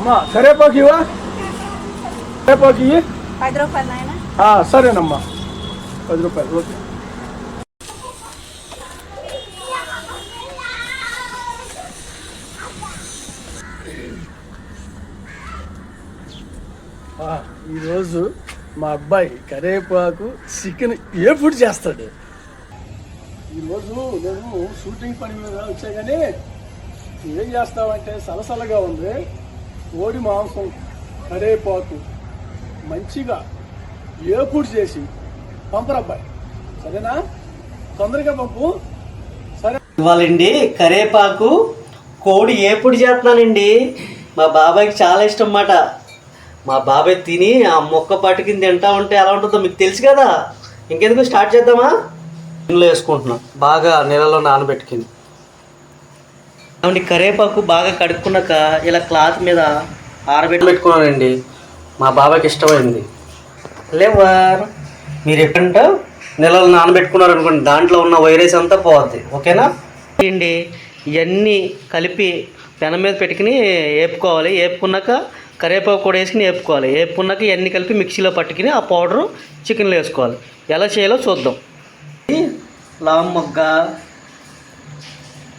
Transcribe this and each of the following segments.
అమ్మా కరేపాకు ఇవా, కరేపాకు ఇవి 10 రూపాయలు నాయన. సరేనమ్మా 10 రూపాయలు. ఓకే. ఈరోజు మా అబ్బాయి కరేపాకు చికెన్ ఏ ఫుడ్ చేస్తాడు. ఈరోజు నేను షూటింగ్ పని మీద వచ్చా కానీ ఏం చేస్తామంటే సలసలగా ఉంది. కోడి మాంసం కరేపాకు మంచిగా ఏ ఫుడ్ చేసి పంపరబ్బాయి, సరేనా? తొందరగా పంపు. సరే. ఇవ్వాలండి కరేపాకు కోడి ఏపుడు చేస్తున్నానండి. మా బాబాయ్కి చాలా ఇష్టం అన్నమాట. మా బాబాయ్ తిని ఆ మొక్క పట్టుకుని తింటా ఉంటే ఎలా ఉంటుందో మీకు తెలుసు కదా. ఇంకెందుకు స్టార్ట్ చేద్దామా? ఇంట్లో వేసుకుంటున్నాం బాగా నీళ్ళలో నానబెట్టుకుని. అవునండి కరేపాకు బాగా కడుక్కున్నాక ఇలా క్లాత్ మీద పెట్టుకున్నానండి. మా బాబాయ్కి ఇష్టమైంది. లేవర్ మీరు ఎప్పుడంటే నెలలు నానబెట్టుకున్నారు అనుకోండి, దాంట్లో ఉన్న వైరస్ అంతా పోద్ది. ఓకేనా అండి? ఇవన్నీ కలిపి పెనం మీద పెట్టుకుని వేపుకోవాలి. వేపుకున్నాక కరివేపాకు కూడా వేసుకుని వేపుకోవాలి. వేపుకున్నాక ఇవన్నీ కలిపి మిక్సీలో పట్టుకుని ఆ పౌడరు చికెన్లో వేసుకోవాలి. ఎలా చేయాలో చూద్దాం. లవం మొగ్గ,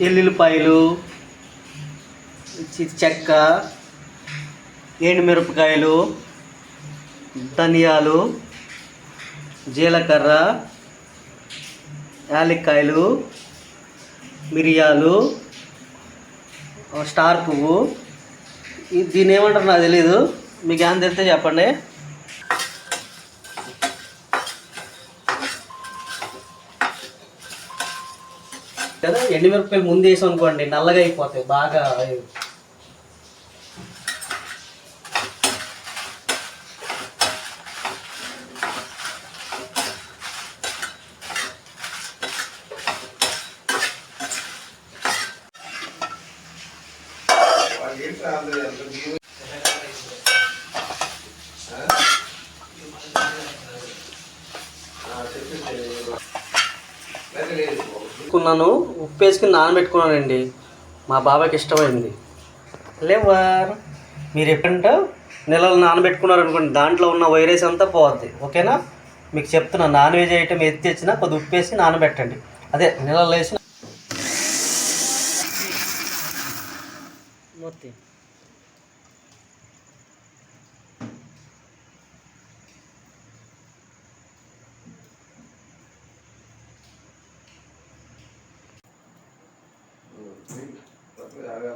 ఎల్లుల్లిపాయలు, చెక్క, ఎండుమిరపకాయలు, ధనియాలు, జీలకర్ర, యాలక్కాయలు, మిరియాలు, స్టార్ పువ్వు. దీన్ని ఏమంటారు నాకు తెలీదు, మీకు ఏమైనా తెలిస్తే చెప్పండి. కదా ఎండుమిరపకాయలు ముందు వేసాం అనుకోండి నల్లగా అయిపోతాయి బాగా. ఉప్పు వేసుకుని నానబెట్టుకున్నానండి. మా బాబాయ్కి ఇష్టమైంది. లేవర్ మీరు ఎప్పుడంటే నెలలు నానబెట్టుకున్నారు అనుకోండి, దాంట్లో ఉన్న వైరస్ అంతా పోద్ది. ఓకేనా? మీకు చెప్తున్నా, నాన్ వెజ్ ఐటమ్ ఎత్తి తెచ్చినా కొద్ది ఉప్పు వేసి నానబెట్టండి. అదే నెలలు వేసిన మొత్తం.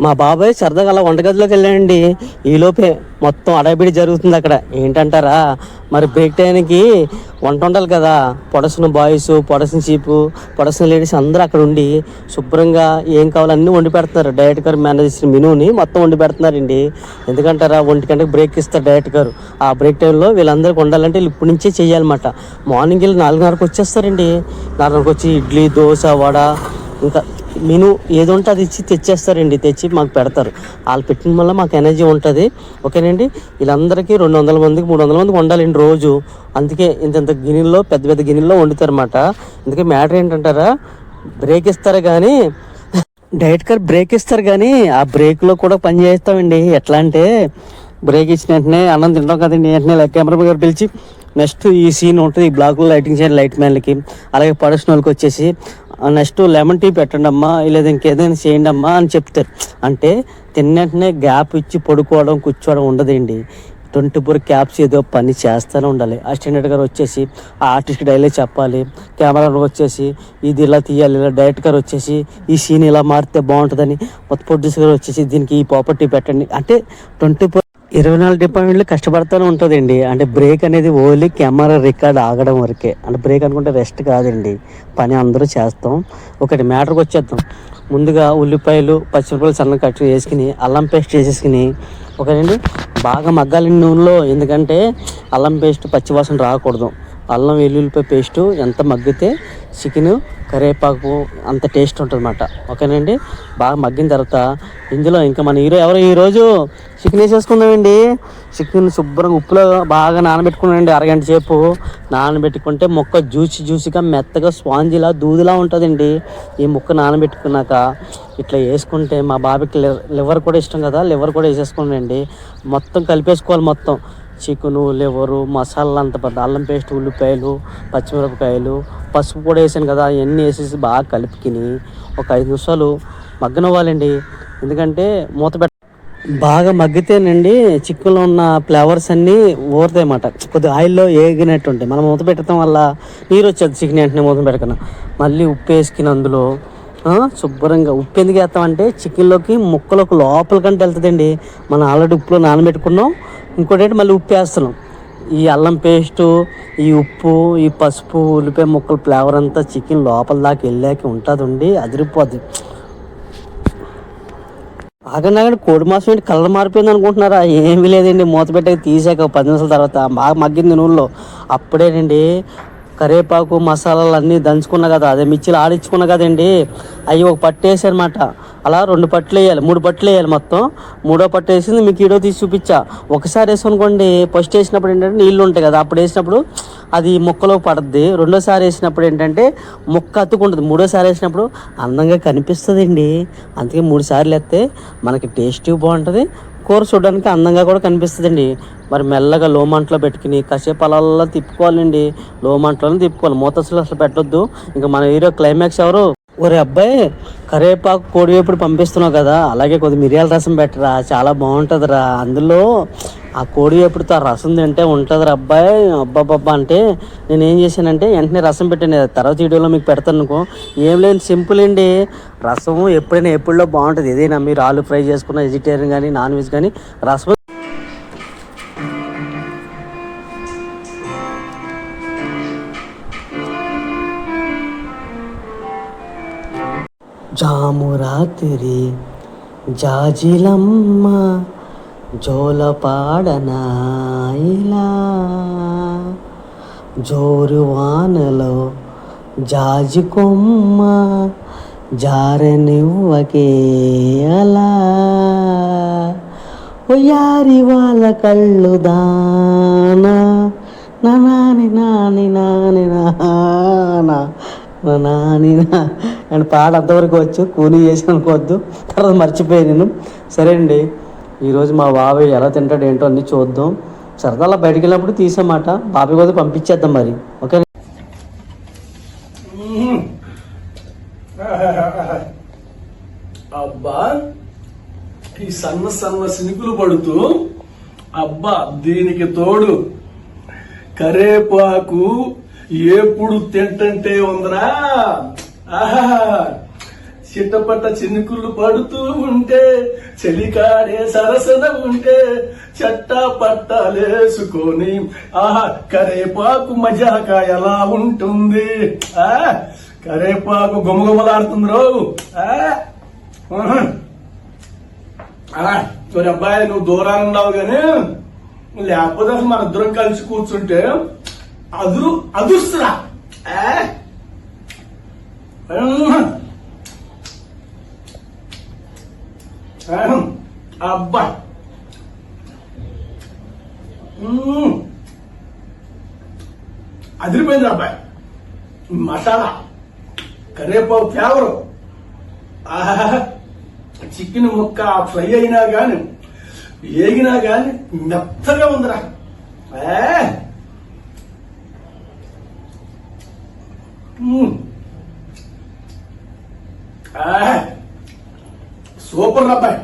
మా బాబాయ్ సరదాగా అలా వంటగదిలోకి వెళ్ళాడండి. ఈలోపే మొత్తం అడబిడి జరుగుతుంది అక్కడ. ఏంటంటారా, మరి బ్రేక్ టైంకి వంట ఉండాలి కదా. పొడసిన బాయ్స్, పొడసిన చీపు, పొడసిన లేడీస్ అందరూ అక్కడ ఉండి శుభ్రంగా ఏం కావాలో అన్నీ వండి పెడుతున్నారు. డైరెక్ట్ గారు మేనేజ్ చేసిన మెనూని మొత్తం వండి పెడుతున్నారండి. ఎందుకంటారా, 1 గంటకి బ్రేక్ ఇస్తారు డైరెక్ట్ గారు. ఆ బ్రేక్ టైంలో వీళ్ళందరికీ వండాలంటే వీళ్ళు ఇప్పటి నుంచే చేయాలన్నమాట. మార్నింగ్ వెళ్ళి 4:30కి వచ్చేస్తారండి. 4:30కి వచ్చి ఇడ్లీ, దోశ, వడ, ఇంకా మెను ఏది ఉంటే అది తెచ్చేస్తారండి. తెచ్చి మాకు పెడతారు. వాళ్ళు పెట్టిన వల్ల మాకు ఎనర్జీ ఉంటుంది. ఓకేనండి? వీళ్ళందరికీ 200 మందికి 300 మందికి వండాలండి రోజు. అందుకే ఇంత గిన్నెల్లో, పెద్ద పెద్ద గిన్నెల్లో వండుతారు అన్నమాట. అందుకే మ్యాటర్ ఏంటంటారా, బ్రేక్ ఇస్తారు కానీ డైరెక్ట్ గారు బ్రేక్ ఇస్తారు కానీ ఆ బ్రేక్లో కూడా పని చేస్తామండి. ఎట్లా అంటే బ్రేక్ ఇచ్చిన వెంటనే అన్నం తింటాం కదండి, వెంటనే కెమెరా గారు పిలిచి నెక్స్ట్ ఈ సీన్ ఉంటుంది, ఈ బ్లాక్లో లైటింగ్ చేయండి లైట్ మ్యాన్లకి, అలాగే ప్రొడక్షన్ వాళ్ళకి వచ్చేసి నెక్స్ట్ లెమన్ టీ పెట్టండి అమ్మా, లేదా ఇంకేదైనా చేయండి అమ్మా అని చెప్తారు. అంటే తిన్నట్టునే గ్యాప్ ఇచ్చి పడుకోవడం, కూర్చోవడం ఉండదండి. 24 క్యాప్స్ ఏదో పని చేస్తూనే ఉండాలి. అసిస్టెంట్ గారు వచ్చేసి ఆ ఆర్టిస్ట్కి డైలీ చెప్పాలి. కెమెరా వచ్చేసి ఇది ఇలా తీయాలి, ఇలా డైరెక్టర్ గారు వచ్చేసి ఈ సీన్ ఇలా మారితే బాగుంటుందని, మొత్తం ప్రొడ్యూసర్ గారు వచ్చేసి దీనికి ఈ ప్రాపర్టీ పెట్టండి. అంటే 24 డిపార్ట్మెంట్లు కష్టపడుతూనే ఉంటుందండి. అంటే బ్రేక్ అనేది ఓన్లీ కెమెరా రికార్డ్ ఆగడం వరకే. అంటే బ్రేక్ అనుకుంటే రెస్ట్ కాదండి, పని అందరూ చేస్తాం. ఒకటి మ్యాటర్కి వచ్చేద్దాం. ముందుగా ఉల్లిపాయలు, పచ్చిమిరపకాయలు సన్న కట్ వేసుకుని అల్లం పేస్ట్ వేసేసుకుని ఒకటండి బాగా మగ్గాలి నూనెలో. ఎందుకంటే అల్లం పేస్ట్ పచ్చివాసన రాకూడదు. అల్లం వెల్లుల్లిపాయ పేస్టు ఎంత మగ్గితే చికెను, కరివేపాకు అంత టేస్ట్ ఉంటుంది అన్నమాట. ఓకేనండి? బాగా మగ్గిన తర్వాత ఇందులో ఇంకా మన హీరో ఎవరు ఈరోజు చికెన్ వేసేసుకుందామండి. చికెన్ శుభ్రంగా ఉప్పులో బాగా నానబెట్టుకున్నాండి. అరగంట సేపు నానబెట్టుకుంటే ముక్క జ్యూసీగా మెత్తగా స్పాంజిలా దూదిలా ఉంటుందండి. ఈ ముక్క నానబెట్టుకున్నాక ఇట్లా వేసుకుంటే మా బాబుకి లివర్ కూడా ఇష్టం కదా, లివర్ కూడా వేసేసుకోండి. మొత్తం కలిపేసుకోవాలి. మొత్తం చికెను, లివరు, మసాలా అంత పెద్ద అల్లం పేస్ట్, ఉల్లిపాయలు, పచ్చిమిరపకాయలు, పసుపు కూడా వేసాను కదా, అవన్నీ వేసేసి బాగా కలిపికిని ఒక 5 నిమిషాలు మగ్గనివ్వాలండి. ఎందుకంటే మూత బాగా మగ్గితేనండి చికెన్లో ఉన్న ఫ్లేవర్స్ అన్నీ ఊరుతాయి అన్నమాట. కొద్దిగా ఆయిల్లో ఏగినట్టు ఉంటాయి. మనం మూత పెట్టడం వల్ల నీరు వచ్చేది చికెన్ వెంటనే మూత పెట్టకుండా. మళ్ళీ ఉప్పు వేసుకుని అందులో శుభ్రంగా ఉప్పు ఎందుకు వేస్తామంటే చికెన్లోకి ముక్కలోకి లోపలికంటే వెళ్తుందండి. మనం ఆల్రెడీ ఉప్పులో నానబెట్టుకున్నాం. ఇంకోటి ఏంటి మళ్ళీ ఉప్పు వేస్తున్నాం. ఈ అల్లం పేస్టు, ఈ ఉప్పు, ఈ పసుపు, ఉల్లిపాయ ముక్కల ఫ్లేవర్ అంతా చికెన్ లోపల దాకా వెళ్ళాక ఉంటుందండి. అదిరిపోద్ది. ఆగండి కోడి మాసం ఏంటి కలర్ మారిపోయింది అనుకుంటున్నారా? ఏమీ లేదండి. మూత పెట్టాక తీసాక 10 నిమిషాల తర్వాత బాగా మగ్గింది నూనెలో. అప్పుడేనండి కరివేపాకు మసాలాలు అన్నీ దంచుకున్నా కదా, అదే మిర్చిలు ఆడించుకున్నా కదండి, అవి ఒక పట్టు వేసి అనమాట. అలా 2 పట్లు వేయాలి, 3 పట్లు వేయాలి. మొత్తం 3వ పట్టు వేసింది మీకు ఈడో తీసి చూపించా. ఒకసారి వేసుకొనుకోండి, ఫస్ట్ వేసినప్పుడు ఏంటంటే నీళ్ళు ఉంటాయి కదా, అప్పుడు వేసినప్పుడు అది ముక్కలో పడుద్ది. రెండోసారి వేసినప్పుడు ఏంటంటే ముక్క అతుకుంటుంది. మూడోసారి వేసినప్పుడు అందంగా కనిపిస్తుందండి. అందుకే 3 సార్లు వేస్తే మనకి టేస్టీ బాగుంటుంది, కూర చూడడానికి అందంగా కూడా కనిపిస్తుందండి. మరి మెల్లగా లో మంటలో పెట్టుకుని కాసేపు అలా తిప్పుకోవాలండి. లో మంటలో తిప్పుకోవాలి. మూత అసలు పెట్టొద్దు. ఇంకా మన హీరో క్లైమాక్స్ ఎవరు? ఒరే అబ్బాయి, కరివేపాకు కోడి వేపుడు పంపిస్తున్నావు కదా, అలాగే కొద్ది మిరియాల రసం పెట్టరా, చాలా బాగుంటుందిరా. అందులో ఆ కోడి వేపుడుతో ఆ రసం తింటే ఉంటుందిరా అబ్బాయి. అబ్బాబ్బా అంటే నేనేం చేశానంటే వెంటనే రసం పెట్టాను. తర్వాత వీడియోలో మీకు పెడతాను అనుకో. ఏం లేదు, సింపుల్ అండి. రసం ఎప్పుడైనా ఎప్పుడులో బాగుంటుంది. ఏదైనా మీరు ఆలు ఫ్రై చేసుకున్న వెజిటేరియన్ కానీ నాన్ వెజ్ కానీ రసం జాము రాత్రి జాజిలమ్మ జోలపాడనా ఇలా, జోరు వానలో జాజి కొమ్మ జారనివ్వకే అలా, ఒయ్యారి వాళ్ళ కళ్ళు దానా నాని నాని నాని నానా నాని అండ్ పాట అంతవరకు వచ్చు. కూలీ చేసిన అనుకోవద్దు, తర్వాత మర్చిపోయాను నేను. సరే అండి, ఈరోజు మా బాబాయ్ ఎలా తింటాడు ఏంటో అన్నీ చూద్దాం. సరదాలా బయటికి వెళ్ళినప్పుడు తీసామాట. బాబాయ్ కూడా పంపించేద్దాం మరి. ఓకే. అబ్బా, ఈ సన్న సినుకులు పడుతూ, అబ్బా దీనికి తోడు కరేపాకు ఎప్పుడు తింటంటే ఉందరా. ఆహా, చిట్టపట్ట చినుకులు పడుతూ ఉంటే, చెలికాడే సరసన ఉంటే, చట్టా పట్టాలేసుకొని ఆహా కరేపాకు మజాక ఎలా ఉంటుంది. కరేపాకు గుమగుమలాడుతుంది రో. అబ్బాయి నువ్వు దూరాన్ని ఉన్నావు కానీ, లేకపోతే అసలు మన ఇద్దరం కలిసి కూర్చుంటే అదుస్తురా. అబ్బా, అదిరిపోయింది అబ్బాయి. మసాలా కరివేపాకు ఫ్లేవరు, చికెన్ ముక్క ఫ్రై అయినా గాని ఏగినా గాని మెత్తగా ఉందిరా. సూపర్ అబ్బాయి.